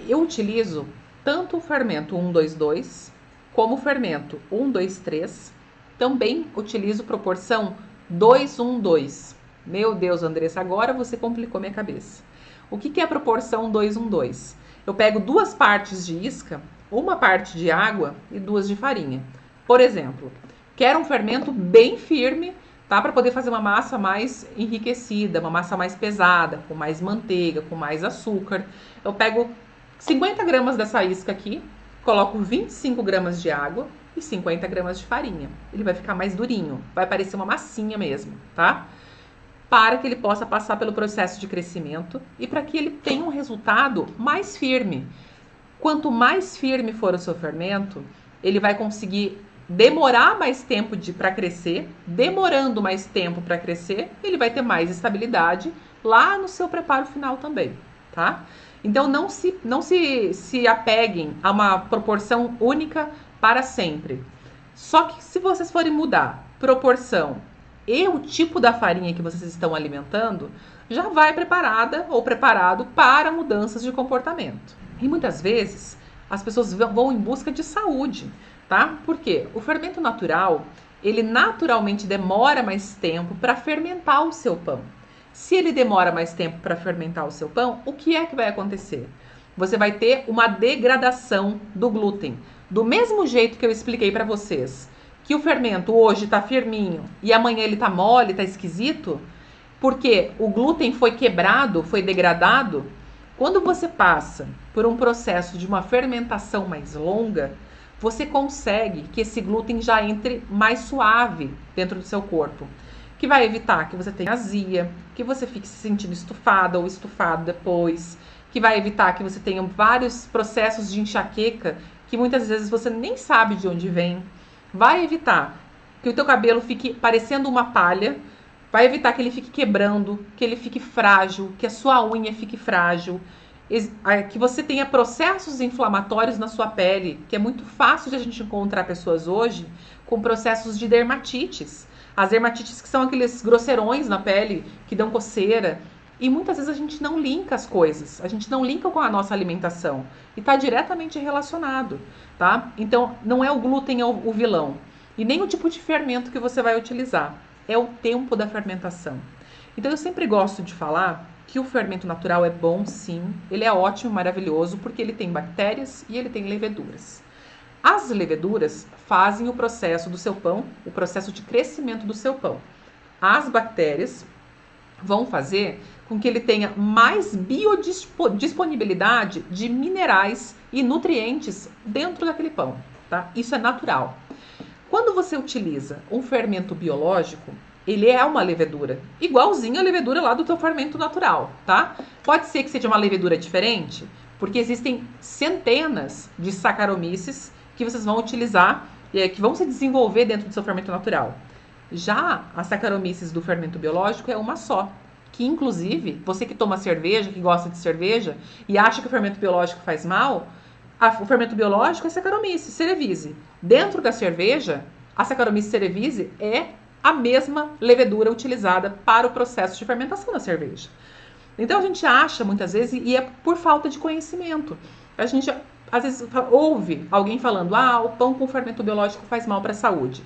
eu utilizo tanto o fermento 122 como o fermento 123. Também utilizo proporção 212. Meu Deus, Andressa, agora você complicou minha cabeça. O que é a proporção 212? Eu pego 2 partes de isca, 1 parte de água e 2 de farinha. Por exemplo, quero um fermento bem firme, tá? Para poder fazer uma massa mais enriquecida, uma massa mais pesada, com mais manteiga, com mais açúcar. Eu pego 50 gramas dessa isca aqui, coloco 25 gramas de água e 50 gramas de farinha. Ele vai ficar mais durinho, vai parecer uma massinha mesmo, tá? Para que ele possa passar pelo processo de crescimento e para que ele tenha um resultado mais firme. Quanto mais firme for o seu fermento, ele vai conseguir demorar mais tempo para crescer. Demorando mais tempo para crescer, ele vai ter mais estabilidade lá no seu preparo final também, tá? Então não se apeguem a uma proporção única para sempre. Só que se vocês forem mudar proporção e o tipo da farinha que vocês estão alimentando, já vai preparada ou preparado para mudanças de comportamento. E muitas vezes as pessoas vão em busca de saúde, tá? Porque o fermento natural, ele naturalmente demora mais tempo para fermentar o seu pão. Se ele demora mais tempo para fermentar o seu pão, o que é que vai acontecer? Você vai ter uma degradação do glúten. Do mesmo jeito que eu expliquei para vocês, que o fermento hoje está firminho e amanhã ele está mole, está esquisito, porque o glúten foi quebrado, foi degradado. Quando você passa por um processo de uma fermentação mais longa, você consegue que esse glúten já entre mais suave dentro do seu corpo, que vai evitar que você tenha azia, que você fique se sentindo estufada ou estufado depois, que vai evitar que você tenha vários processos de enxaqueca que muitas vezes você nem sabe de onde vem. Vai evitar que o teu cabelo fique parecendo uma palha, vai evitar que ele fique quebrando, que ele fique frágil, que a sua unha fique frágil, que você tenha processos inflamatórios na sua pele, que é muito fácil de a gente encontrar pessoas hoje com processos de dermatites. As dermatites que são aqueles grosseirões na pele, que dão coceira. E muitas vezes a gente não linka as coisas, a gente não linka com a nossa alimentação. E está diretamente relacionado, tá? Então, não é o glúten o vilão. E nem o tipo de fermento que você vai utilizar. É o tempo da fermentação. Então, eu sempre gosto de falar que o fermento natural é bom, sim. Ele é ótimo, maravilhoso, porque ele tem bactérias e ele tem leveduras. As leveduras fazem o processo do seu pão, o processo de crescimento do seu pão. As bactérias vão fazer com que ele tenha mais biodisponibilidade de minerais e nutrientes dentro daquele pão, tá? Isso é natural. Quando você utiliza um fermento biológico, ele é uma levedura, igualzinho a levedura lá do teu fermento natural, tá? Pode ser que seja uma levedura diferente, porque existem centenas de Saccharomyces que vocês vão utilizar, que vão se desenvolver dentro do seu fermento natural. Já a Saccharomyces do fermento biológico é uma só, que inclusive, você que toma cerveja, que gosta de cerveja e acha que o fermento biológico faz mal, o fermento biológico é Saccharomyces cerevisiae. Dentro da cerveja, a Saccharomyces cerevisiae é a mesma levedura utilizada para o processo de fermentação da cerveja. Então a gente acha muitas vezes, e é por falta de conhecimento. A gente às vezes ouve alguém falando, o pão com fermento biológico faz mal para a saúde.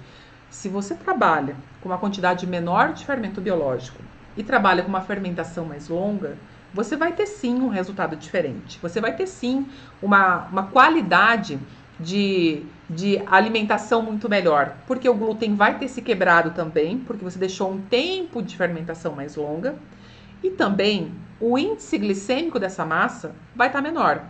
Se você trabalha com uma quantidade menor de fermento biológico e trabalha com uma fermentação mais longa, você vai ter sim um resultado diferente. Você vai ter sim uma qualidade de alimentação muito melhor, porque o glúten vai ter se quebrado também, porque você deixou um tempo de fermentação mais longa, e também o índice glicêmico dessa massa vai estar menor.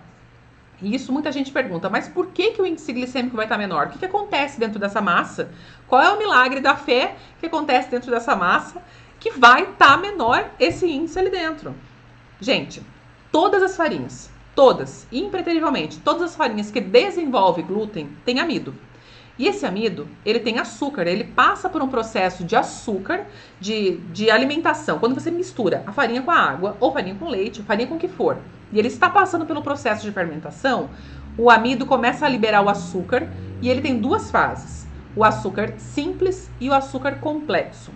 E isso muita gente pergunta, mas por que o índice glicêmico vai estar menor? O que acontece dentro dessa massa? Qual é o milagre da fé que acontece dentro dessa massa que vai estar menor esse índice ali dentro? Gente, todas as farinhas, todas, impreterivelmente, todas as farinhas que desenvolvem glúten têm amido. E esse amido, ele tem açúcar, ele passa por um processo de açúcar, de alimentação. Quando você mistura a farinha com a água, ou farinha com leite, ou farinha com o que for, e ele está passando pelo processo de fermentação, o amido começa a liberar o açúcar, e ele tem 2 fases, o açúcar simples e o açúcar complexo.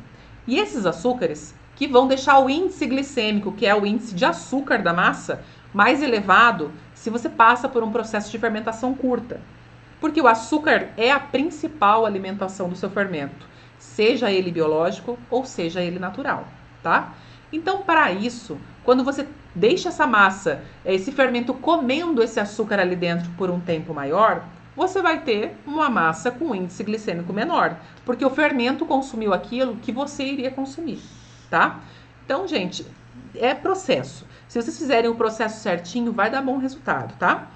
E esses açúcares que vão deixar o índice glicêmico, que é o índice de açúcar da massa, mais elevado, se você passa por um processo de fermentação curta. Porque o açúcar é a principal alimentação do seu fermento, seja ele biológico ou seja ele natural, tá? Então, para isso, quando você deixa essa massa, esse fermento comendo esse açúcar ali dentro por um tempo maior, você vai ter uma massa com índice glicêmico menor, porque o fermento consumiu aquilo que você iria consumir, tá? Então, gente, é processo. Se vocês fizerem o processo certinho, vai dar bom resultado, tá?